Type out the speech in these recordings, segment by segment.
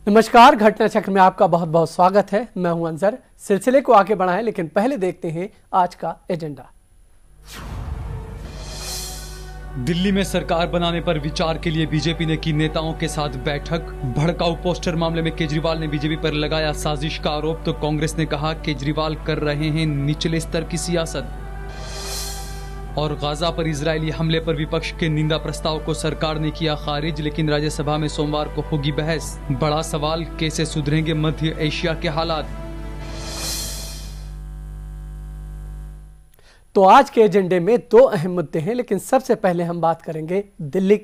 नमस्कार, घटना चक्र में आपका बहुत बहुत स्वागत है। मैं हूं अंजर। सिलसिले को आगे बढ़ाएं, लेकिन पहले देखते हैं आज का एजेंडा। दिल्ली में सरकार बनाने पर विचार के लिए बीजेपी ने की नेताओं के साथ बैठक। भड़काऊ पोस्टर मामले में केजरीवाल ने बीजेपी पर लगाया साजिश का आरोप, तो कांग्रेस ने कहा केजरीवाल कर रहे हैं निचले स्तर की सियासत। और गाजा पर इजरायली हमले पर विपक्ष के निंदा प्रस्ताव को सरकार ने किया खारिज, लेकिन राज्यसभा में सोमवार को होगी बहस। बड़ा सवाल, कैसे सुधरेंगे मध्य एशिया के हालात। तो आज के एजेंडे में दो अहम मुद्दे हैं, लेकिन सबसे पहले हम बात करेंगे दिल्ली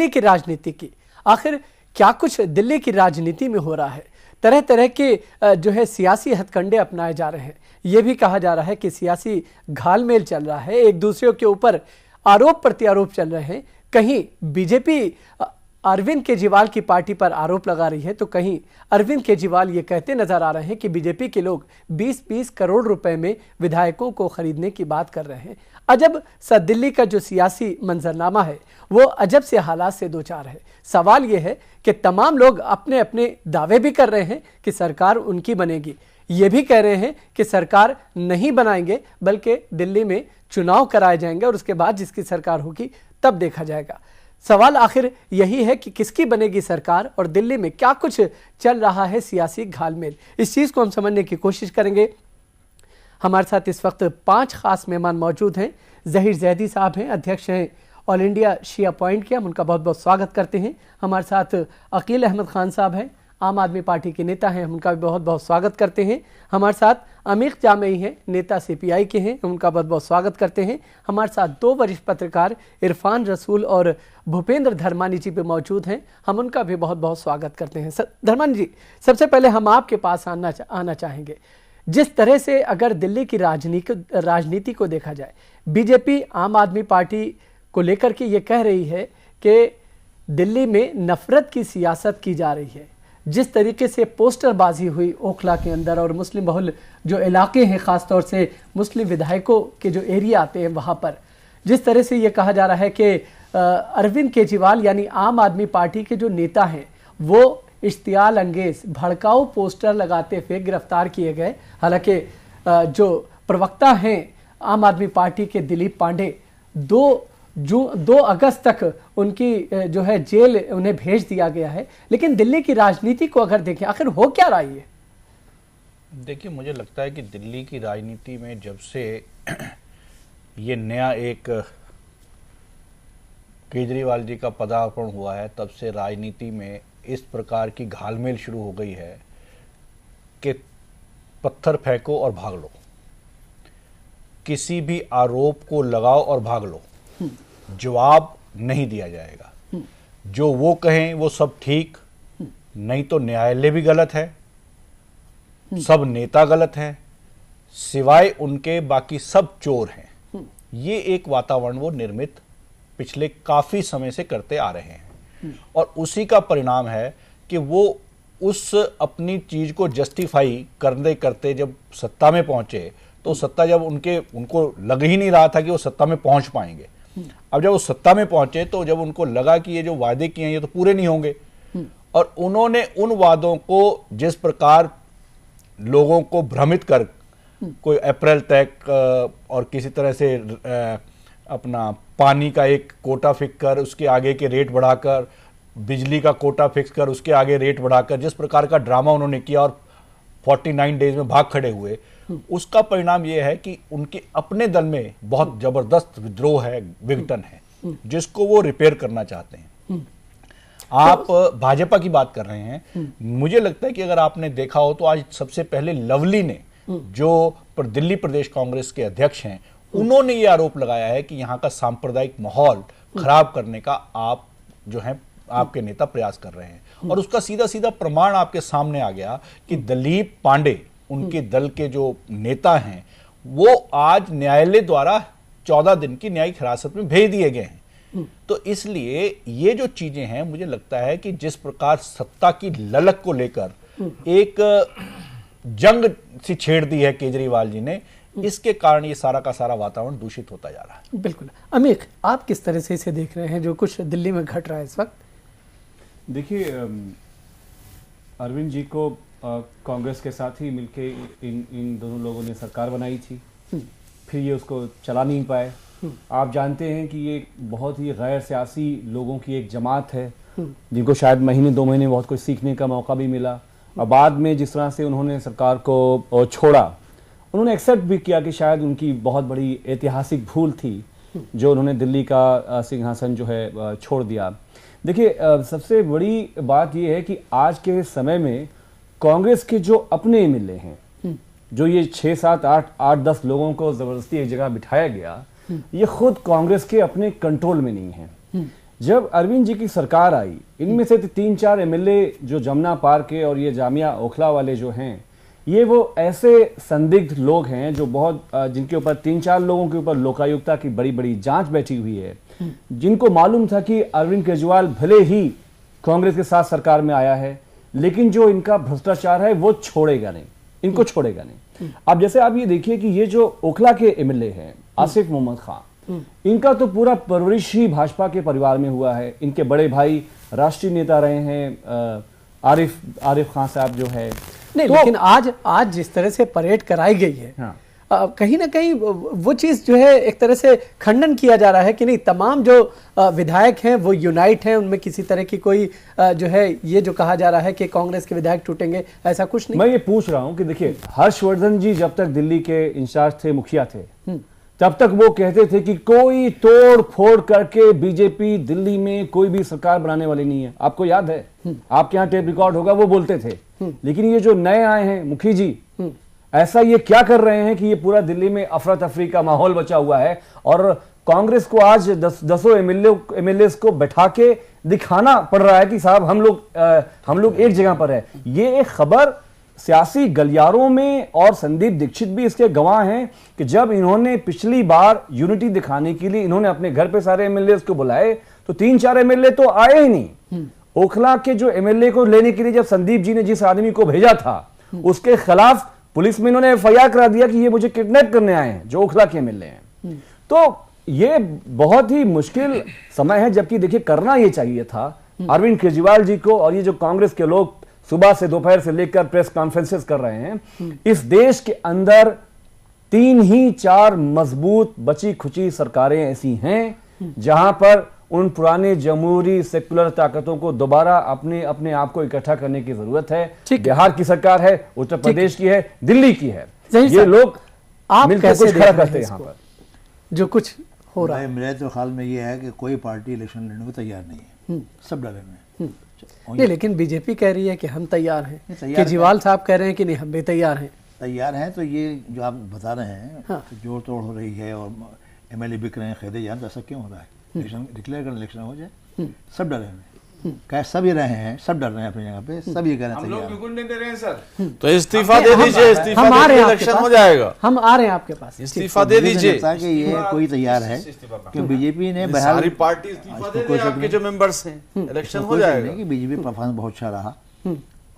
की राजनीति की। आखिर क्या कुछ दिल्ली की राजनीति में हो रहा है। तरह तरह के जो है सियासी हथकंडे अपनाए जा रहे हैं। यह भी कहा जा रहा है कि सियासी घालमेल चल रहा है, एक दूसरे के ऊपर आरोप प्रत्यारोप चल रहे हैं। कहीं बीजेपी अरविंद केजरीवाल की पार्टी पर आरोप लगा रही है, तो कहीं अरविंद केजरीवाल ये कहते नजर आ रहे हैं कि बीजेपी के लोग 20-20 करोड़ रुपए में विधायकों को खरीदने की बात कर रहे हैं। अजब सा दिल्ली का जो सियासी मंजरनामा है वो अजब से हालात से दो चार है। सवाल ये है कि तमाम लोग अपने अपने दावे भी कर रहे हैं कि सरकार उनकी बनेगी, ये भी कह रहे हैं कि सरकार नहीं बनाएंगे, बल्कि दिल्ली में चुनाव कराए जाएंगे और उसके बाद जिसकी सरकार होगी तब देखा जाएगा। सवाल आखिर यही है कि किसकी बनेगी सरकार और दिल्ली में क्या कुछ चल रहा है सियासी घालमेल। इस चीज को हम समझने की कोशिश करेंगे। हमारे साथ इस वक्त 5 खास मेहमान मौजूद हैं। जहीर जैदी साहब हैं, अध्यक्ष हैं ऑल इंडिया शिया पॉइंट के, हम उनका बहुत बहुत स्वागत करते हैं। हमारे साथ अकील अहमद खान साहब हैं, आम आदमी पार्टी के नेता हैं, हम उनका भी बहुत बहुत स्वागत करते हैं। हमारे साथ अमीर जामई हैं, नेता सीपीआई के हैं, उनका बहुत बहुत स्वागत करते हैं। हमारे साथ 2 वरिष्ठ पत्रकार इरफान रसूल और भूपेंद्र धर्मानी जी भी मौजूद हैं, हम उनका भी बहुत बहुत स्वागत करते हैं। धर्मानी जी, सबसे पहले हम आपके पास आना चाहेंगे। जिस तरह से अगर दिल्ली की राजनीति को देखा जाए, बीजेपी आम आदमी पार्टी को लेकर के ये कह रही है कि दिल्ली में नफरत की सियासत की जा रही है। जिस तरीके से पोस्टरबाजी हुई ओखला के अंदर और मुस्लिम बहुल जो इलाके हैं, ख़ासतौर से मुस्लिम विधायकों के जो एरिया आते हैं वहाँ पर, जिस तरह से ये कहा जा रहा है कि अरविंद केजरीवाल यानी आम आदमी पार्टी के जो नेता हैं वो इश्तियाल अंगेज भड़काऊ पोस्टर लगाते हुए गिरफ्तार किए गए। हालांकि जो प्रवक्ता हैं आम आदमी पार्टी के दिलीप पांडे, 2 अगस्त तक उनकी जो है जेल उन्हें भेज दिया गया है। लेकिन दिल्ली की राजनीति को अगर देखें, आखिर हो क्या रहा है? देखिए, मुझे लगता है कि दिल्ली की राजनीति में जब से ये नया एक केजरीवाल जी का पदार्पण हुआ है, तब से राजनीति में इस प्रकार की घालमेल शुरू हो गई है कि पत्थर फेंको और भाग लो, किसी भी आरोप को लगाओ और भाग लो, जवाब नहीं दिया जाएगा। जो वो कहें वो सब ठीक, नहीं तो न्यायालय भी गलत है, सब नेता गलत है, सिवाय उनके बाकी सब चोर हैं। ये एक वातावरण वो निर्मित पिछले काफी समय से करते आ रहे हैं और उसी का परिणाम है कि वो उस अपनी चीज को जस्टिफाई करते करते जब सत्ता में पहुंचे, तो सत्ता जब उनको लग ही नहीं रहा था कि वो सत्ता में पहुंच पाएंगे। अब जब वो सत्ता में पहुंचे तो जब उनको लगा कि ये जो वादे किए हैं ये तो पूरे नहीं होंगे, और उन्होंने उन वादों को जिस प्रकार लोगों को भ्रमित कर, कोई अप्रैल तक और किसी तरह से अपना पानी का एक कोटा फिक्स कर, उसके आगे के रेट बढ़ाकर, बिजली का कोटा फिक्स कर, उसके आगे रेट बढ़ाकर, जिस प्रकार का ड्रामा उन्होंने किया और 49 डेज में भाग खड़े हुए, उसका परिणाम यह है कि उनके अपने दल में बहुत जबरदस्त विद्रोह है, विघटन है, जिसको वो रिपेयर करना चाहते हैं। आप भाजपा की बात कर रहे हैं, मुझे लगता है कि अगर आपने देखा हो तो आज सबसे पहले लवली ने, जो दिल्ली प्रदेश कांग्रेस के अध्यक्ष हैं, उन्होंने ये आरोप लगाया है कि यहाँ का सांप्रदायिक माहौल खराब करने का आप जो है आपके नेता प्रयास कर रहे हैं। और उसका सीधा सीधा प्रमाण आपके सामने आ गया कि दिलीप पांडे, उनके दल के जो नेता हैं, वो आज न्यायालय द्वारा 14 दिन की न्यायिक हिरासत में भेज दिए गए हैं। तो इसलिए ये जो चीजें हैं, मुझे लगता है कि जिस प्रकार सत्ता की ललक को लेकर एक जंग सी छेड़ दी है केजरीवाल जी ने, इसके कारण ये सारा का सारा वातावरण दूषित होता जा रहा है। बिल्कुल। अमीर, आप किस तरह से इसे देख रहे हैं जो कुछ दिल्ली में घट रहा है इस वक्त? देखिए, अरविंद जी को कांग्रेस के साथ ही मिलके इन दोनों लोगों ने सरकार बनाई थी, फिर ये उसको चला नहीं पाए। आप जानते हैं कि ये बहुत ही गैर सियासी लोगों की एक जमात है जिनको शायद महीने 2 महीने बहुत कुछ सीखने का मौका भी मिला, और बाद में जिस तरह से उन्होंने सरकार को छोड़ा, उन्होंने एक्सेप्ट भी किया कि शायद उनकी बहुत बड़ी ऐतिहासिक भूल थी जो उन्होंने दिल्ली का सिंहासन जो है छोड़ दिया। देखिए, सबसे बड़ी बात यह है कि आज के समय में कांग्रेस के जो अपने एमएलए हैं, जो ये 6, 7, 8, 10 लोगों को जबरदस्ती एक जगह बिठाया गया, ये खुद कांग्रेस के अपने कंट्रोल में नहीं है। जब अरविंद जी की सरकार आई, इनमें से 3-4 एमएलए जो जमुना पार के और ये जामिया ओखला वाले जो हैं, ये वो ऐसे संदिग्ध लोग हैं जो बहुत जिनके ऊपर 3-4 लोगों के ऊपर लोकायुक्ता की बड़ी बड़ी जांच बैठी हुई है, जिनको मालूम था कि अरविंद केजरीवाल भले ही कांग्रेस के साथ सरकार में आया है, लेकिन जो इनका भ्रष्टाचार है वो छोड़ेगा नहीं, इनको छोड़ेगा नहीं। अब जैसे आप ये देखिए कि ये जो ओखला के एमएलए हैं आसिफ मोहम्मद खान, इनका तो पूरा परवरिश ही भाजपा के परिवार में हुआ है। इनके बड़े भाई राष्ट्रीय नेता रहे हैं, आरिफ खान साहब जो है। नहीं, तो लेकिन आज जिस तरह से परेड कराई गई है, हाँ, कहीं ना कहीं वो चीज जो है एक तरह से खंडन किया जा रहा है कि नहीं, तमाम जो विधायक हैं वो यूनाइट हैं, उनमें किसी तरह की कोई जो है ये जो कहा जा रहा है कि कांग्रेस के विधायक टूटेंगे, ऐसा कुछ नहीं। मैं ये पूछ रहा हूं कि देखिए, हर्षवर्धन जी जब तक दिल्ली के इंचार्ज थे, मुखिया थे, तब तक वो कहते थे कि कोई तोड़ फोड़ करके बीजेपी दिल्ली में कोई भी सरकार बनाने वाली नहीं है। आपको याद है, आपके यहाँ टेप रिकॉर्ड होगा, वो बोलते थे। लेकिन ये जो नए आए हैं मुखी जी, ऐसा ये क्या कर रहे हैं कि ये पूरा दिल्ली में अफरा तफरी का माहौल बचा हुआ है, और कांग्रेस को आज दसों एमएलए को बैठा के दिखाना पड़ रहा है कि साहब हम लोग एक जगह पर है। ये एक खबर सियासी गलियारों में, और संदीप दीक्षित भी इसके गवाह हैं कि जब इन्होंने पिछली बार यूनिटी दिखाने के लिए इन्होंने अपने घर पे सारे एमएलए को बुलाए तो 3-4 एमएलए तो आए ही नहीं। ओखला के जो एमएलए को लेने के लिए जब संदीप जी ने जिस आदमी को भेजा था, उसके खिलाफ पुलिस में इन्होंने एफआईआर करा दिया कि ये मुझे किडनैप करने आए हैं, जो ओखला के एमएलए हैं। तो ये बहुत ही मुश्किल समय है, जबकि देखिए करना ये चाहिए था अरविंद केजरीवाल जी को, और ये जो कांग्रेस के लोग सुबह से दोपहर से लेकर प्रेस कॉन्फ्रेंसेस कर रहे हैं, इस देश के अंदर 3 ही 4 मजबूत बची खुची सरकारें ऐसी हैं जहां पर उन पुराने जमहूरी सेकुलर ताकतों को दोबारा अपने आप को इकट्ठा करने की जरूरत है। बिहार की सरकार है, उत्तर प्रदेश की है, दिल्ली की है। ये लोग आप मिलकर कुछ खड़ा करते हैं यहाँ पर जो कुछ हो रहा है। मेरे तो ख्याल में ये है कि कोई पार्टी इलेक्शन लड़ने को तैयार नहीं है, सब डरे में। नहीं, लेकिन बीजेपी कह रही है कि हम तैयार हैं, केजरीवाल साहब कह रहे हैं कि नहीं हम भी तैयार हैं। तैयार हैं तो ये जो आप बता रहे हैं, हाँ। तो जोड़ तोड़ हो रही है और एमएलए बिक रहे हैं, खरीदे जान, तो ऐसा क्यों हो रहा है? इलेक्शन डिक्लेयर कर, इलेक्शन हो जाए, सब डरे हैं। कह सब ही रहे हैं, सब डर रहे हैं अपनी जगह पे, सब ये कह रहे हैं हम लोग बिल्कुल नहीं दे रहे हैं सर। तो इस्तीफा दे दीजिए, इस्तीफा हम आ रहे हैं, इलेक्शन हो जाएगा। हम आ रहे हैं आपके पास, इस्तीफा दे दीजिए। कि ये कोई तैयार है कि बीजेपी ने बहरहाल सारी पार्टी इस्तीफा दे दे, आपके जो मेंबर्स हैं, इलेक्शन हो जाएगा। कि बीजेपी परफॉर्मेंस बहुत अच्छा रहा,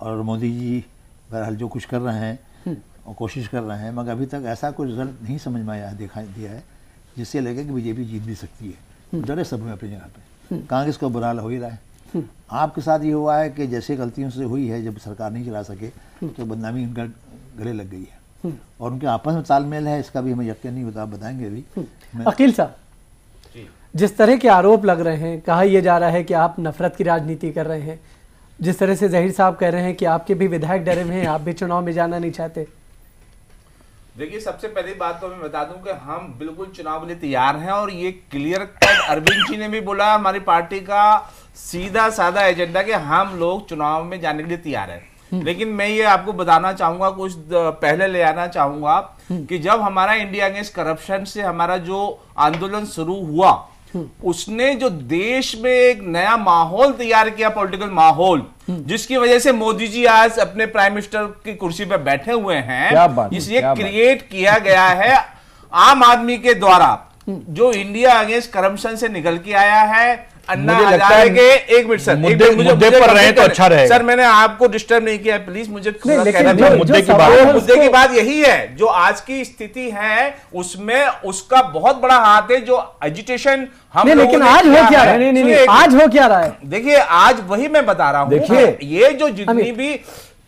और मोदी जी बहरहाल जो कुछ कर रहे हैं और कोशिश कर रहे हैं, मगर अभी तक ऐसा कोई रिजल्ट नहीं समझ में आया, दिखाई दिया है जिससे लगे कि बीजेपी जीत भी सकती है। डरे सब हुए अपनी जगह पे, कांग्रेस को बुरा हाल हो ही रहा है। आपके साथ ये हुआ है कि जैसे गलतियों से हुई है, जब सरकार नहीं चला सके तो बदनामी उनका गले लग गई है, और उनके आपस में तालमेल है, इसका भी हमें यकीन नहीं होता, बताएंगे अभी। अकील साहब, जिस तरह के आरोप लग रहे हैं, कहा यह जा रहा है कि आप नफरत की राजनीति कर रहे हैं, जिस तरह से जहीर साहब कह रहे हैं कि आपके भी विधायक डरे हुए हैं, आप भी चुनाव में जाना नहीं चाहते। देखिए, सबसे पहली बात तो मैं बता दूं कि हम बिल्कुल चुनाव के लिए तैयार हैं, और ये क्लियर कट अरविंद जी ने भी बोला, हमारी पार्टी का सीधा साधा एजेंडा कि हम लोग चुनाव में जाने के लिए तैयार हैं। लेकिन मैं ये आपको बताना चाहूंगा, कुछ पहले ले आना चाहूंगा कि जब हमारा इंडिया अगेंस्ट करप्शन से हमारा जो आंदोलन शुरू हुआ, उसने जो देश में एक नया माहौल तैयार किया, पॉलिटिकल माहौल, जिसकी वजह से मोदी जी आज अपने प्राइम मिनिस्टर की कुर्सी पर बैठे हुए हैं। इसलिए क्रिएट किया गया है आम आदमी के द्वारा, जो इंडिया अगेंस्ट करप्शन से निकल के आया है, अन्ना मुझे लगता हजारे है के एक मिनट सर, मुद्दे पर रहे तो अच्छा रहेगा। सर मैंने आपको डिस्टर्ब नहीं किया, प्लीज मुझे नहीं, लेकिन कहना जो- चाहिए। जो की सवाल बात है है, मुद्दे की उसको- बात यही है, जो आज की स्थिति है उसमें उसका बहुत बड़ा हाथ है, जो एजिटेशन हम नहीं, लोगों लेकिन ने आज किया हो क्या है। रहा है? नहीं, सुनिए, आज हो क्या रहा है? देखिए आज वही मैं बता रहा हूं, देखिए, ये जो जितनी अमित। भी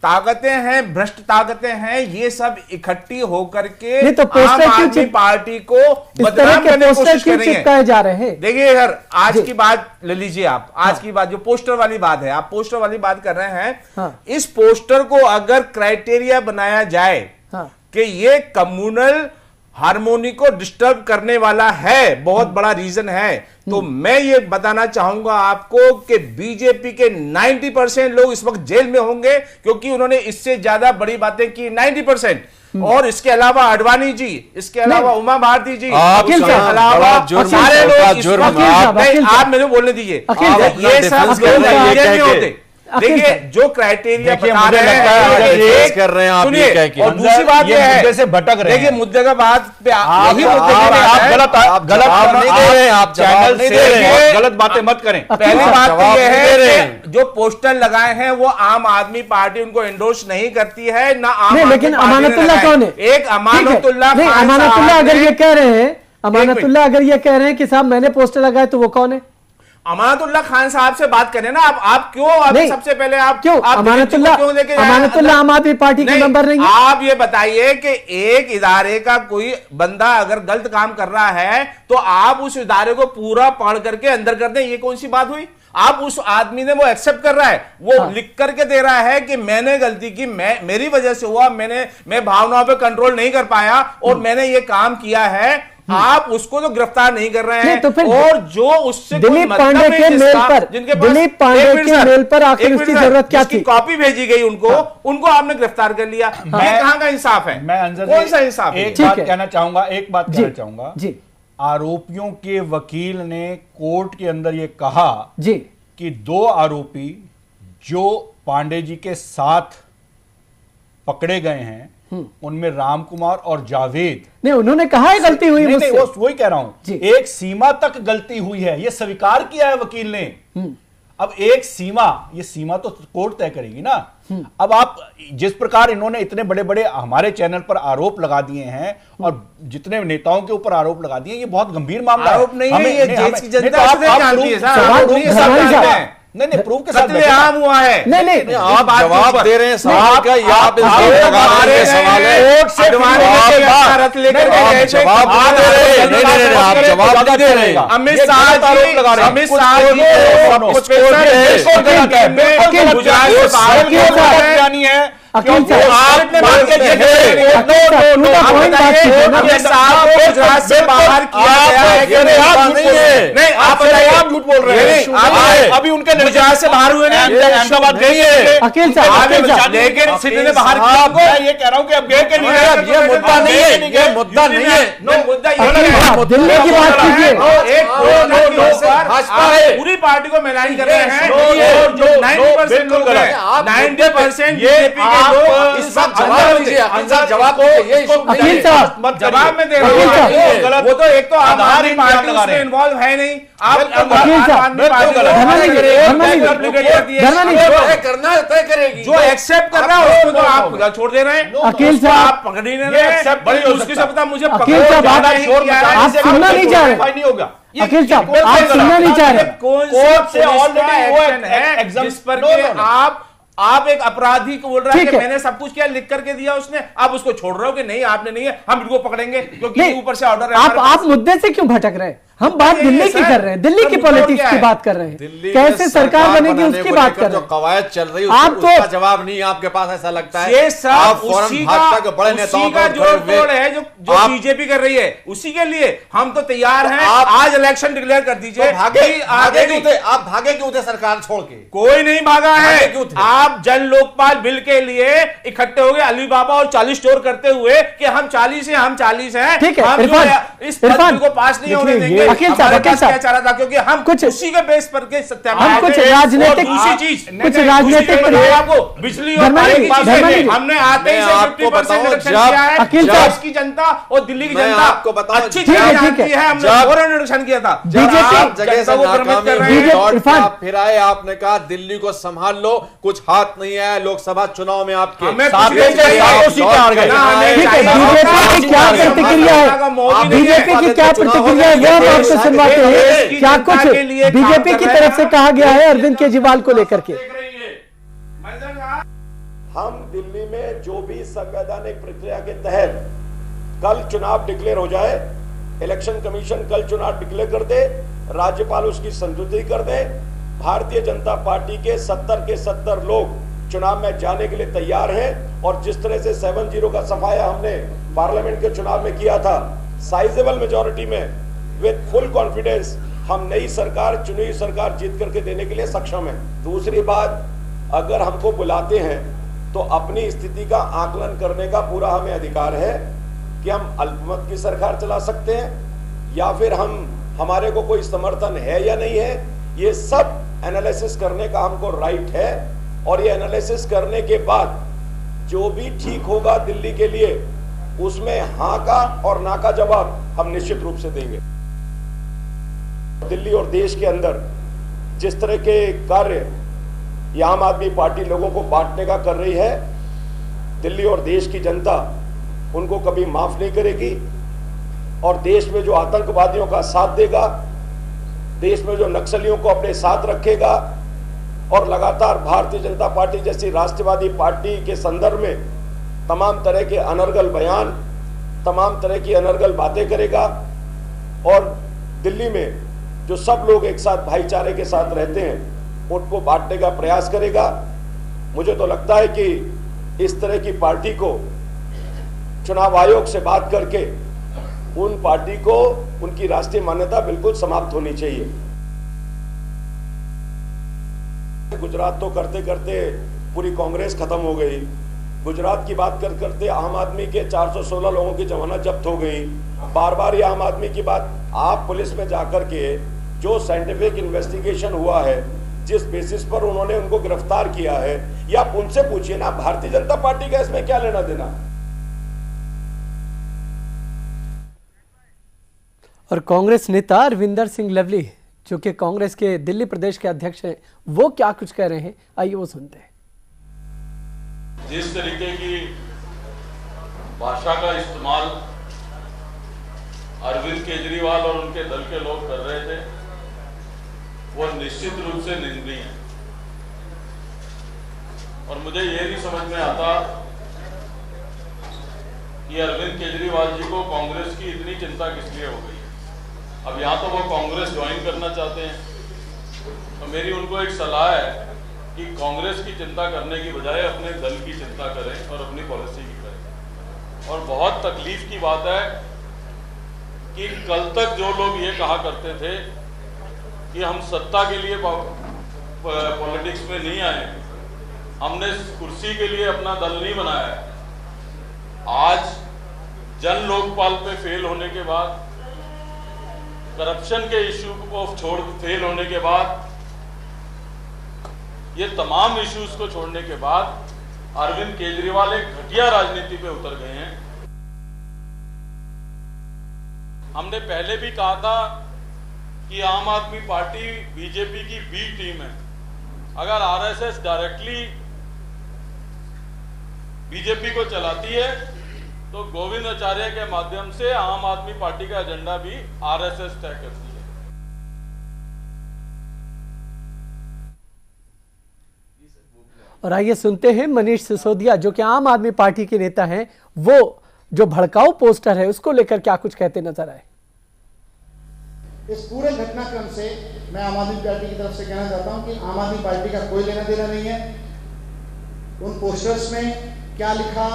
ताकतें हैं, भ्रष्ट ताकतें हैं, ये सब इकट्ठी होकर के नहीं तो पोस्टर आम क्यों आदमी चिप- पार्टी को इस तरह बदनाम के करने की पोस्टर कोशिश क्यों कर रही है। चिपकाए जा रहे हैं? देखिए सर, आज जी। की बात ले लीजिए आप, आज की बात जो पोस्टर वाली बात है, आप पोस्टर वाली बात कर रहे हैं। हाँ। इस पोस्टर को अगर क्राइटेरिया बनाया जाए हाँ। कि ये कम्युनल हार्मोनी को डिस्टर्ब करने वाला है, बहुत बड़ा रीजन है, तो मैं ये बताना चाहूंगा आपको कि बीजेपी के 90% लोग इस वक्त जेल में होंगे, क्योंकि उन्होंने इससे ज्यादा बड़ी बातें की 90%। और इसके अलावा अडवाणी जी, इसके अलावा उमा भारती जी, आप इसके साहब, अलावा बड़ा जुर्म सारे है, लोग बड़ा इस जुर्म वक्त- है। अखिल साहब, नहीं, अखिल आप साहब। मेरे बोलने दीजिए। अखिल आप साहब, ये सब डिफेंस लोग कर रहे हैं ये जेल में कह के। होते। अखिल देखिए साहब। जो क्राइटेरिया देखिए, बता मुझे रहे लगता है हैं, अगर डिफेंस कर रहे हैं आप सुनिए, ये कह के। और दूसरी बात ये यह है, मुद्दे से भटक रहे देखिए हैं। मुद्दे का बात पे आप यही मुद्दे की बात है। गलत जवाब नहीं दे रहे हैं, आप जवाब चैनल नहीं से दे रहे हैं। गलत बातें मत करें। पहली साहब, बात जवाब तो यह नहीं दे रहे है हैं। कि जो पोस्टर लगाए हैं वो आम आदमी पार्टी उनको एंडोर्स नहीं करती है, ना आम नहीं, आदमी लेकिन पार्टी ने अमानतुल्लाह लगाए। कौन है? एक अमानतुल्लाह नहीं, खान अमानतुल्लाह साहब अगर ने- ये कह रहे हैं, अमानतुल्लाह अगर ये कह रहे हैं कि साहब मैंने पोस्टर लगाया, तो वो कौन है? अमानतुल्लाह खान साहब से बात करें ना आप क्यों अभी नहीं, सबसे पहले आप क्यों आप अमानतुल्लाह क्यों लेके जाए अमानतुल्लाह अंदर? आम आदमी पार्टी के मेंबर नहीं है? आप ये बताइए कि एक इदारे का कोई बंदा अगर गलत काम कर रहा है तो आप उस इदारे को पूरा पढ़ करके अंदर कर दें, ये कौन सी बात हुई? आप उस आदमी ने वो एक्सेप्ट कर रहा है, वो हाँ। लिख करके दे रहा है कि मैंने गलती की, मेरी वजह से हुआ, मैं भावनाओं पे कंट्रोल नहीं कर पाया और मैंने ये काम किया है। आप उसको तो गिरफ्तार नहीं कर रहे नहीं, हैं, तो फिर और जो उससे कोई दिलीप मतलब पांडे नहीं के जिसका- मेल पर, जिनके पास- दिलीप पांडे एक मिनट के सर, मेल पर आखिर एक मिनट उसकी सर, जरूरत क्या जिसकी थी? कॉपी भेजी गई उनको आपने गिरफ्तार कर लिया। ये कहां का इंसाफ है? मैं अंजर कौन जी सा इंसाफ है? एक ठीक बात है। कहना चाहूंगा, एक बात जी कहना चाहूंगा। जी आरोपियों के वकील ने कोर्ट के अंदर ये कहा जी कि दो आरोपी जो पांडे जी के साथ पकड़े गए हैं उनमें राम कुमार और जावेद, नहीं, उन्होंने कहा है गलती हुई नहीं, नहीं, मुझसे। वही कह रहा हूं, जी। एक सीमा तक गलती हुई है, ये स्वीकार किया है वकील ने। अब एक सीमा, ये सीमा तो कोर्ट तय करेगी ना। अब आप जिस प्रकार इन्होंने इतने बड़े बड़े हमारे चैनल पर आरोप लगा दिए हैं और जितने नेताओं के ऊपर आरोप लगा दिए, ये बहुत गंभीर मामला आरोप नहीं है, ये देश की जनता आप से जानती है, साहब। प्रूफ नहीं, के सब साथ जानते बैठे हैं। हैं। नहीं, प्रूफ के साथ बैठे हैं। कत्लेआम हुआ है। नहीं, नहीं, आप जवाब दे रहे हैं सवाल का, या आप इल्जाम लगा रहे हैं? सवाल है कोर्ट से अडवाणी फिर ने आप- भारत लेकर नहीं, के आप गए थे। जवाब आप दे रहे हैं। नहीं, नहीं, नहीं, आप जवाब नहीं दे रहे हैं। अमित ये शाह गलत आरोप लगा रहे हैं। अमित कुछ शाह कोर्ट जी में- को कुछ स्पेशल कोर्ट में- स्पेशल बिल्कुल गलत है, में बिल्कुल गलत गुजरात है। से वो बाहर सारी किया बात जा रहा है। जानी है। अखिल क्योंकि साहब, आप मान के ये नो, आप point बात बताइए, कीजिए ना। अमित शाह को गुजरात से बाहर किया गया है कि नहीं? आप नहीं है। नहीं, आप बताइए, आप झूठ बोल रहे हैं। आप अभी उनके गुजरात से बाहर हुए ना, अहमदाबाद गई है। अखिल साहब, अखिल साहब, लेकिन सिटी ने बाहर किया। मैं ये कह रहा हूं कि अब गए के नहीं गए। ये मुद्दा नहीं है, ये मुद्दा नहीं है। नो, मुद्दा ये अखिल है। साहब, दिल्ली की बात कीजिए। भाजपा पूरी पार्टी को मिलान कर रहे हैं और जो 90% लोग हैं, 90% बीजेपी के लोग इस बात जवाब दीजिए, अंसार जवाब दीजिए, ये इशू अखिल साहब, जवाब में दे रहा अखिल साहब, हूं। वो तो एक तो आम आदमी पार्टी उसमें इन्वॉल्व है नहीं। आप अखिल साहब, धर्मानी जी, धर्मानी जी, तय करना है, तय करेगी। जो एक्सेप्ट कर रहा है उसको तो आप छोड़ दे रहे हैं। अखिल उसको साहब, आप पकड़ ही नहीं रहे हैं। बड़ी मुश्किल से पता मुझे अखिल साहब, आप सुनना नहीं चाह रहे। नहीं होगा। अखिल साहब, आप सुनना नहीं चाह रहे। कोर्ट से ऑलरेडी वो एक्शन है एग्जाम जिस पर के आप एक अपराधी को बोल रहा है ठीक कि है। मैंने सब कुछ किया, लिख करके दिया उसने, आप उसको छोड़ रहे हो कि नहीं आपने नहीं है, हम इनको पकड़ेंगे क्योंकि नहीं, ऊपर से ऑर्डर है हमारे आप मुद्दे से क्यों भटक रहे हैं? हम बात ये दिल्ली है की सर। कर रहे हैं, दिल्ली सर, की मुद्दा पॉलिटिक्स क्या की है? बात कर रहे हैं, दिल्ली कैसे में सरकार बनेगी बनाने उसकी को बात लेकर कर जो रहे हैं। कवायद चल रही है आप उसका तो- जवाब नहीं है आपके पास, ऐसा लगता है। ये सब आप फौरन उसी भाजपा के बड़े का नेताओं को जोड़ तोड़ है जो आप- बीजेपी कर रही है, उसी के लिए हम तो तैयार हैं। आप- आज इलेक्शन डिक्लेयर कर दीजिए। तो भागे कि आगे क्यों थे? आप भागे क्यों थे सरकार छोड़ के? कोई नहीं भागा भागे है। क्यों थे? आप जन लोकपाल बिल के लिए इकट्ठे हो गए अली बाबा और 40 स्टोर करते हुए कि हम 40 हैं, हम 40 हैं। ठीक है, हम जो इरफान, है, इस पद इरफान, को पास नहीं होने देखिए, देंगे। वकील साहब, हमारे पास क्या चाह रहा था, क्योंकि हम कुछ उसी के बेस पर के सत्याग्रह हम कुछ थे। राजनीतिक और दूसरी चीज, कुछ राजनीतिक आपको बिजली और पानी की चीजें हमने आते ही 50% रिडक्शन किया है। देश की जनता और दिल्ली की जनता आपको बताऊं, अच्छी तरह जानती है, हमने फौरन रिडक्शन किया था। बीजेपी जगह से नाकामी फिराए, आपने कहा दिल्ली को संभाल लो, कुछ हाथ नहीं है लोकसभा चुनाव में आपके क्या प्रतिक्रिया है, बीजेपी की क्या प्रतिक्रिया है वो हम आपको सुनवाते हैं। क्या कुछ बीजेपी की तरफ से कहा गया है अरविंद केजरीवाल को लेकर के? हम दिल्ली में जो भी संवैधानिक प्रक्रिया के तहत कल चुनाव डिक्लेयर हो जाए, इलेक्शन कमीशन कल चुनाव डिक्लेयर कर दे, राज्यपाल उसकी संस्तुति कर दे, भारतीय जनता पार्टी के 70 लोग चुनाव में जाने के लिए तैयार हैं। और जिस तरह से 7-0 का सफाया हमने पार्लियामेंट के चुनाव में किया था, साइजेबल मेजॉरिटी में, विद फुल कॉन्फिडेंस, हम नई सरकार, चुनी हुई सरकार जीत करके देने के लिए सक्षम है। दूसरी बात, अगर हमको बुलाते हैं तो अपनी स्थिति का आकलन करने का पूरा हमें अधिकार है कि हम अल्पमत की सरकार चला सकते हैं या फिर हमारे को कोई समर्थन है या नहीं है, ये सब एनालिसिस करने का हमको राइट है। और ये एनालिसिस करने के बाद जो भी ठीक होगा दिल्ली के लिए, उसमें हाँ का और ना का जवाब हम निश्चित रूप से देंगे। दिल्ली और देश के अंदर जिस तरह के कार्य ये आम आदमी पार्टी लोगों को बांटने का कर रही है, दिल्ली और देश की जनता उनको कभी माफ नहीं करेगी। और देश में जो आतंकवादियों का साथ देगा, देश में जो नक्सलियों को अपने साथ रखेगा और लगातार भारतीय जनता पार्टी जैसी राष्ट्रवादी पार्टी के संदर्भ में तमाम तरह के अनर्गल बयान, तमाम तरह की अनर्गल बातें करेगा और दिल्ली में जो सब लोग एक साथ भाईचारे के साथ रहते हैं उनको बांटने का प्रयास करेगा। मुझे तो लगता है कि इस तरह की पार्टी को चुनाव आयोग से बात करके उन पार्टी को उनकी राष्ट्रीय मान्यता बिल्कुल समाप्त होनी चाहिए। गुजरात तो करते करते पूरी कांग्रेस खत्म हो गई। गुजरात की बात करते आम आदमी के 416 लोगों की जमानत जब्त हो गई। बार बार ये आम आदमी की बात, आप पुलिस में जाकर के जो साइंटिफिक इन्वेस्टिगेशन हुआ है, जिस बेसिस पर उन्होंने उनको गिरफ्तार किया है, या आप उनसे पूछिए ना, भारतीय जनता पार्टी का इसमें क्या लेना देना। और कांग्रेस नेता अरविंदर सिंह लवली, जो कि कांग्रेस के दिल्ली प्रदेश के अध्यक्ष हैं, वो क्या कुछ कह रहे हैं, आइए वो सुनते हैं। जिस तरीके की भाषा का इस्तेमाल अरविंद केजरीवाल और उनके दल के लोग कर रहे थे, वो निश्चित रूप से निंदनीय है। और मुझे ये नहीं समझ में आता कि अरविंद केजरीवाल जी को कांग्रेस की इतनी चिंता किस लिए हो गई। अब यहाँ तो वो कांग्रेस ज्वाइन करना चाहते हैं, तो मेरी उनको एक सलाह है कि कांग्रेस की चिंता करने की बजाय अपने दल की चिंता करें और अपनी पॉलिसी की करें। और बहुत तकलीफ की बात है कि कल तक जो लोग ये कहा करते थे कि हम सत्ता के लिए पॉलिटिक्स में नहीं आए, हमने कुर्सी के लिए अपना दल नहीं बनाया है, आज जन लोकपाल पे फेल होने के बाद, करप्शन के इश्यू को फेल होने के बाद, ये तमाम इश्यूज को छोड़ने के बाद अरविंद केजरीवाल एक घटिया राजनीति पे उतर गए हैं। हमने पहले भी कहा था कि आम आदमी पार्टी बीजेपी की बी टीम है। अगर आरएसएस डायरेक्टली बीजेपी को चलाती है तो गोविंद आचार्य के माध्यम से आम आदमी पार्टी का एजेंडा भी आरएसएस तय करती है। और आइए सुनते हैं मनीष सिसोदिया, जो कि आम आदमी पार्टी के नेता हैं, वो जो भड़काऊ पोस्टर है उसको लेकर क्या कुछ कहते नजर आए। इस पूरे घटनाक्रम से मैं आम आदमी पार्टी की तरफ से कहना चाहता हूं कि आम आदमी पार्टी का कोई लेना देना नहीं है। उन पोस्टर्स में क्या लिखा,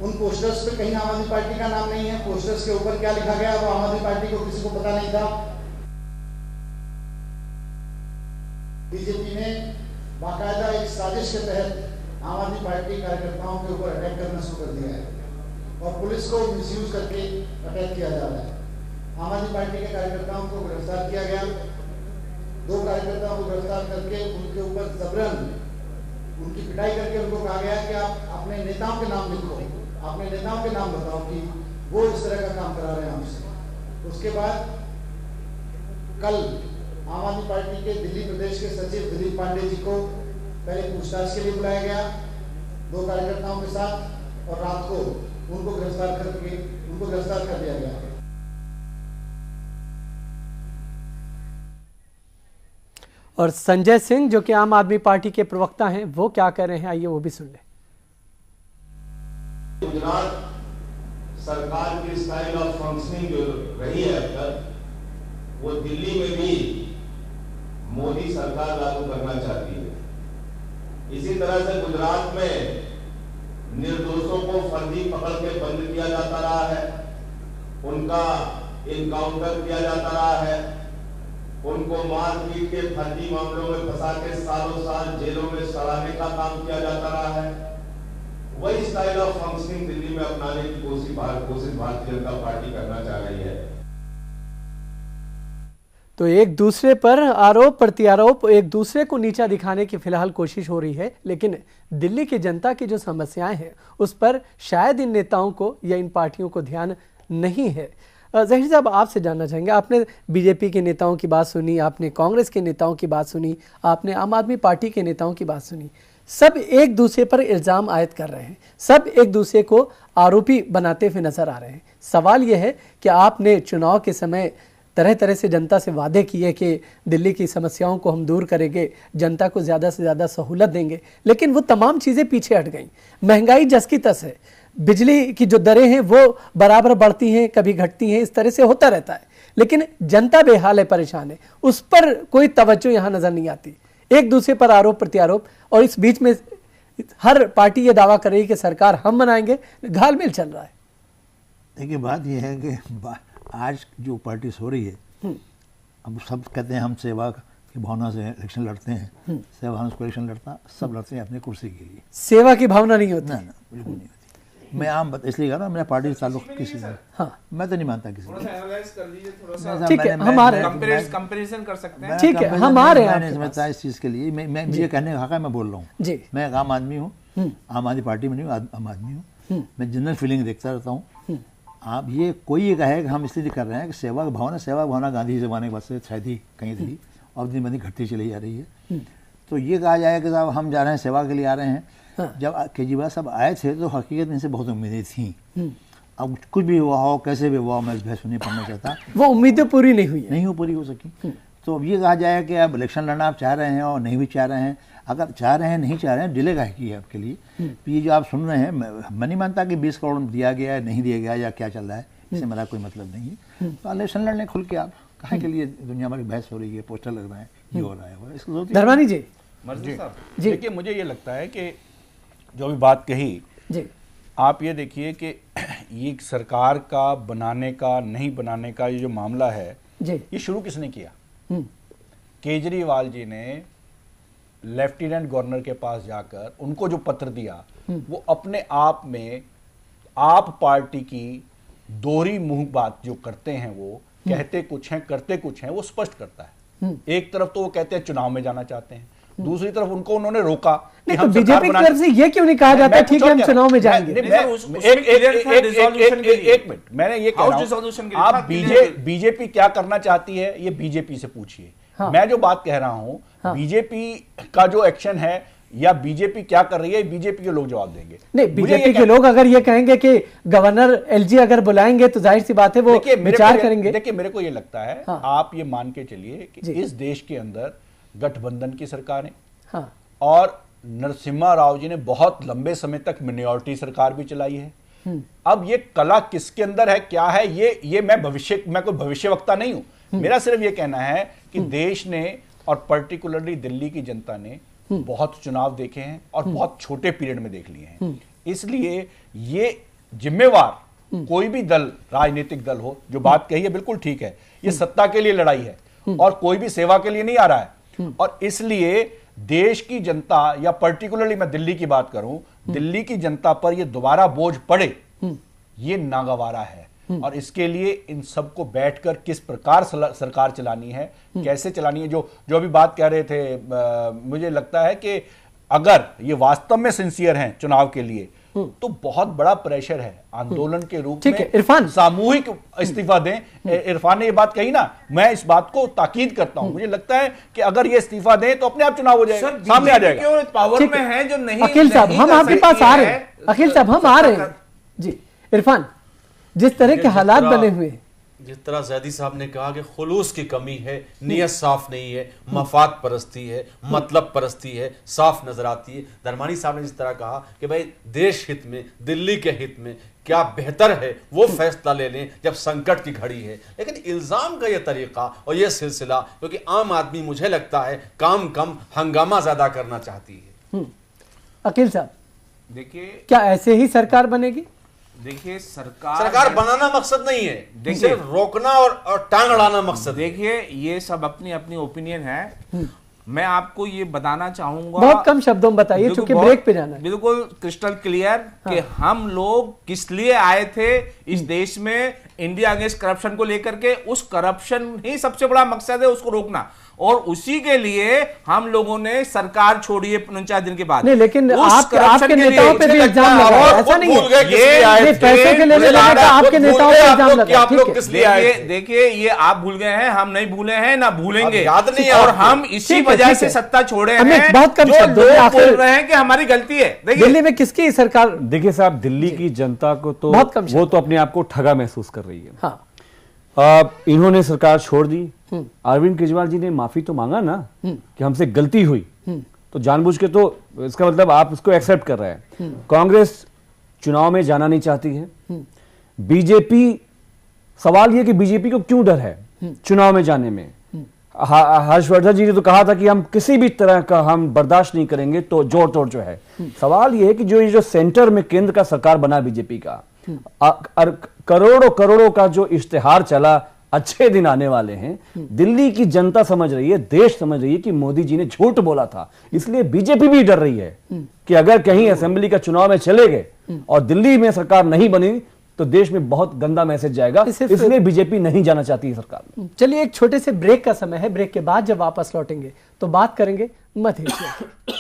उन पोस्टर्स पे कहीं आम आदमी पार्टी का नाम नहीं है। पोस्टर्स के ऊपर क्या लिखा गया वो आम आदमी पार्टी को किसी को पता नहीं था। बीजेपी ने बाकायदा एक साजिश के तहत आम आदमी पार्टी कार्यकर्ताओं के ऊपर अटैक करना शुरू कर दिया है और पुलिस को मिसयूज करके अटैक किया जा रहा है। आम आदमी पार्टी के कार्यकर्ताओं को गिरफ्तार किया गया। 2 कार्यकर्ताओं को गिरफ्तार करके उनके ऊपर जबरन उनकी पिटाई करके उनको कहा गया कि आप अपने नेताओं के नाम लिखो, अपने नेताओं के नाम बताओ कि वो इस तरह का काम करा रहे हैं आपसे। उसके बाद कल आम आदमी पार्टी के दिल्ली प्रदेश के सचिव दिलीप पांडे जी को पहले पूछताछ के लिए बुलाया गया 2 कार्यकर्ताओं के साथ, और रात को उनको गिरफ्तार कर दिया गया। और संजय सिंह जो कि आम आदमी पार्टी के प्रवक्ता हैं, वो क्या कह रहे हैं, आइए वो भी सुन लें। गुजरात सरकार की स्टाइल ऑफ फंक्शनिंग जो रही है अब तक, वो दिल्ली में भी मोदी सरकार लागू करना चाहती है। इसी तरह से गुजरात में निर्दोषों को फर्जी पकड़ के बंद किया जाता रहा है, उनका इनकाउंटर किया जाता रहा है, उनको मारपीट के फर्जी मामलों में फंसा के सालों साल जेलों में सड़ाने का काम किया जाता रहा है। वही स्टाइल ऑफ फंक्शनिंग दिल्ली में अपनाने की कोशिश भारतीय जनता पार्टी करना चाह रही है। तो एक दूसरे पर आरोप प्रत्यारोप, एक दूसरे को नीचा दिखाने की फिलहाल कोशिश हो रही है, लेकिन दिल्ली की जनता की जो समस्याएं हैं उस पर शायद इन नेताओं को या इन पार्टियों को ध्यान नहीं है। ज़हीर साहब, आपसे जानना चाहेंगे, आपने बीजेपी के नेताओं की बात सुनी, आपने कांग्रेस के नेताओं की बात सुनी, आपने आम आदमी पार्टी के नेताओं की बात सुनी, सब एक दूसरे पर इल्ज़ाम आयद कर रहे हैं, सब एक दूसरे को आरोपी बनाते हुए नजर आ रहे हैं। सवाल यह है कि आपने चुनाव के समय तरह तरह से जनता से वादे किए कि दिल्ली की समस्याओं को हम दूर करेंगे, जनता को ज़्यादा से ज़्यादा सहूलत देंगे, लेकिन वो तमाम चीज़ें पीछे हट गई। महंगाई जस की तस है, बिजली की जो दरें हैं वो बराबर बढ़ती हैं, कभी घटती हैं, इस तरह से होता रहता है, लेकिन जनता बेहाल है, परेशान है, उस पर कोई तवज्जो यहाँ नज़र नहीं आती। एक दूसरे पर आरोप प्रत्यारोप, और इस बीच में हर पार्टी ये दावा कर रही है कि सरकार हम बनाएंगे, घालमेल चल रहा है। देखिए, बात यह है कि आज जो पार्टी हो रही है, अब सब कहते हैं हम सेवा की भावना से इलेक्शन लड़ते हैं, सेवा भावना से इलेक्शन लड़ता, सब लड़ते हैं अपनी कुर्सी के लिए। सेवा की भावना नहीं होती? ना, बिल्कुल नहीं होती। मैं आम इसलिए कह रहा हूँ, मेरा पार्टी से ताल्लुक किसी से, हाँ, मैं तो नहीं मानता किसी को। ठीक है, हम आ रहे हैं, कंपैरिजन कर सकते हैं। ठीक है, हम आ रहे हैं। मैं नहीं समझता इस चीज़ के लिए, मैं ये कहने का हक है, मैं बोल रहा हूँ जी। मैं एक आम आदमी हूँ, आम आदमी पार्टी में नहीं हूँ, आम आदमी हूँ, मैं जनरल फीलिंग देखता रहता हूँ। आप ये कोई ये कहे कि हम इसलिए कर रहे हैं कि सेवा भावना गांधी जमाने के बाद से शायद ही कहीं थी, और दिन ब दिन घटती चली जा रही है। तो ये कहा जाए कि साहब हम जा रहे हैं, सेवा के लिए आ रहे हैं। जब केजरीवाल साहब आए थे तो हकीकत इनसे बहुत उम्मीदें थी। अब कुछ भी हुआ हो, कैसे भी हुआ हो, मैं इस बहस नहीं पढ़ना चाहता, वो उम्मीदें पूरी नहीं हुई, नहीं पूरी हो सकी। तो अब ये कहा जाए कि अब इलेक्शन लड़ना आप चाह रहे हैं और नहीं भी चाह रहे हैं, अगर चाह रहे हैं नहीं चाह रहे हैं, डिले का की है आपके लिए। ये जो आप सुन रहे हैं, मैं नहीं मानता कि 20 करोड़ दिया गया है, नहीं दिया गया या क्या चल रहा है, इससे मेरा कोई मतलब नहीं है। तो इलेक्शन लड़ने खुल के आप कहाँ के लिए दुनिया भर की बहस हो रही है, पोस्टर लग रहा है, ये हो रहा है, इसको धर्मानी जी। देखिए, मुझे ये लगता है कि जो भी बात कही जी, आप ये देखिए कि ये सरकार का बनाने का नहीं बनाने का ये जो मामला है जी, ये शुरू किसने किया? केजरीवाल जी ने लेफ्टिनेंट गवर्नर के पास जाकर उनको जो पत्र दिया, वो अपने आप में आप पार्टी की दोहरी मुंह बात जो करते हैं, वो कहते कुछ हैं करते कुछ हैं, वो स्पष्ट करता है। एक तरफ तो वो कहते हैं चुनाव में जाना चाहते हैं, दूसरी तरफ उनको उन्होंने रोका। नहीं, तो बीजेपी की तरफ से ये क्यों नहीं कहा जाता ठीक है हम चुनाव में जाएंगे? एक मिनट, मैंने ये कह रहा हूं, आप बीजेपी क्या करना चाहती है ये बीजेपी से पूछिए। मैं जो बात कह रहा हूं, बीजेपी का जो एक्शन है या बीजेपी क्या कर रही है, बीजेपी के लोग जवाब देंगे। नहीं, बीजेपी के लोग अगर ये कहेंगे कि गवर्नर एलजी अगर बुलाएंगे तो जाहिर सी बात है वो विचार करेंगे। देखिए, मेरे को ये लगता है, आप ये मान के चलिए कि इस देश के अंदर गठबंधन की सरकार है, और नरसिम्हा राव जी ने बहुत लंबे समय तक मिनॉरिटी सरकार भी चलाई है। अब ये कला किसके अंदर है, क्या है, ये मैं कोई भविष्यवक्ता नहीं हूं। मेरा सिर्फ ये कहना है कि देश ने और पर्टिकुलरली दिल्ली की जनता ने बहुत चुनाव देखे हैं और बहुत छोटे पीरियड में देख लिए हैं। इसलिए ये जिम्मेवार कोई भी दल, राजनीतिक दल हो, जो बात कही है बिल्कुल ठीक है, ये सत्ता के लिए लड़ाई है और कोई भी सेवा के लिए नहीं आ रहा है। और इसलिए देश की जनता, या पर्टिकुलरली मैं दिल्ली की बात करूं, दिल्ली की जनता पर ये दोबारा बोझ पड़े, ये नागवारा है। और इसके लिए इन सबको बैठकर किस प्रकार सरकार चलानी है, कैसे चलानी है, जो अभी बात कह रहे थे, मुझे लगता है कि अगर ये वास्तव में सिंसियर हैं चुनाव के लिए तो बहुत बड़ा प्रेशर है आंदोलन के रूप में। इरफान सामूहिक इस्तीफा दें। इरफान ने ये बात कही ना, मैं इस बात को ताकीद करता हूं। मुझे लगता है कि अगर ये इस्तीफा दें तो अपने आप चुनाव हो जाएगा, सामने आ जाएगा। क्यों पावर में है जो नहीं। अखिल साहब हम आपके पास आ रहे हैं, अखिल साहब हम आ रहे हैं जी। इरफान, जिस तरह के हालात बने हुए, जिस तरह जैदी साहब ने कहा कि खुलूस की कमी है, नियत साफ नहीं है, मफाद परस्ती है, मतलब परस्ती है, साफ नजर आती है। धर्मानी साहब ने जिस तरह कहा कि भाई देश हित में, दिल्ली के हित में क्या बेहतर है वो फैसला ले लें जब संकट की घड़ी है। लेकिन इल्जाम का यह तरीका और यह सिलसिला, क्योंकि आम आदमी मुझे लगता है काम कम हंगामा ज्यादा करना चाहती है। अखिल साहब देखिए, क्या ऐसे ही सरकार बनेगी? देखिए, सरकार बनाना मकसद नहीं है, देखिए रोकना और टांग अड़ाना मकसद। देखिए, ये सब अपनी अपनी ओपिनियन है। मैं आपको ये बताना चाहूंगा, बहुत कम शब्दों में बताइए क्योंकि ब्रेक पे जाना है। बिल्कुल क्रिस्टल क्लियर कि हम लोग किस लिए आए थे इस देश में, इंडिया अगेंस्ट करप्शन को लेकर के। उस करप्शन ही सबसे बड़ा मकसद है, उसको रोकना। और उसी के लिए हम लोगों ने सरकार छोड़ी है 49 दिन के बाद। नहीं, लेकिन आपके नेताओं पे भी इल्जाम लगा है, ऐसा नहीं है। ये पैसे के लेने देने का आपके नेताओं पे इल्जाम लगा है। देखिए, ये आप भूल गए हैं, हम नहीं भूले हैं, ना भूलेंगे। याद नहीं है और हम इसी वजह से सत्ता छोड़े हैं। बहुत कम जो लोग बोल रहे हैं कि हमारी गलती है। दिल्ली में किसकी सरकार? देखिए साहब, दिल्ली की जनता को तो वो तो अपने आप को ठगा महसूस कर रही है। हाँ। इन्होंने सरकार छोड़ दी, अरविंद केजरीवाल जी ने माफी तो मांगा ना कि हमसे गलती हुई, तो जानबूझ के, तो इसका मतलब आप उसको एक्सेप्ट कर रहे हैं। कांग्रेस चुनाव में जाना नहीं चाहती है। बीजेपी, सवाल यह कि बीजेपी को क्यों डर है चुनाव में जाने में? हर्षवर्धन जी ने तो कहा था कि हम किसी भी तरह का हम बर्दाश्त नहीं करेंगे, तो जोड़ तोड़ जो है। सवाल यह है कि जो सेंटर में केंद्र का सरकार बना बीजेपी का, करोड़ों करोड़ों का जो इश्तेहार चला, अच्छे दिन आने वाले हैं। दिल्ली की जनता समझ रही है, देश समझ रही है कि मोदी जी ने झूठ बोला था। इसलिए बीजेपी भी डर रही है कि अगर कहीं असेंबली का चुनाव में चले गए और दिल्ली में सरकार नहीं बनी तो देश में बहुत गंदा मैसेज जाएगा। इसलिए बीजेपी नहीं जाना चाहती है सरकार। चलिए, एक छोटे से ब्रेक का समय है। ब्रेक के बाद जब वापस लौटेंगे तो बात करेंगे मध्य एशिया की।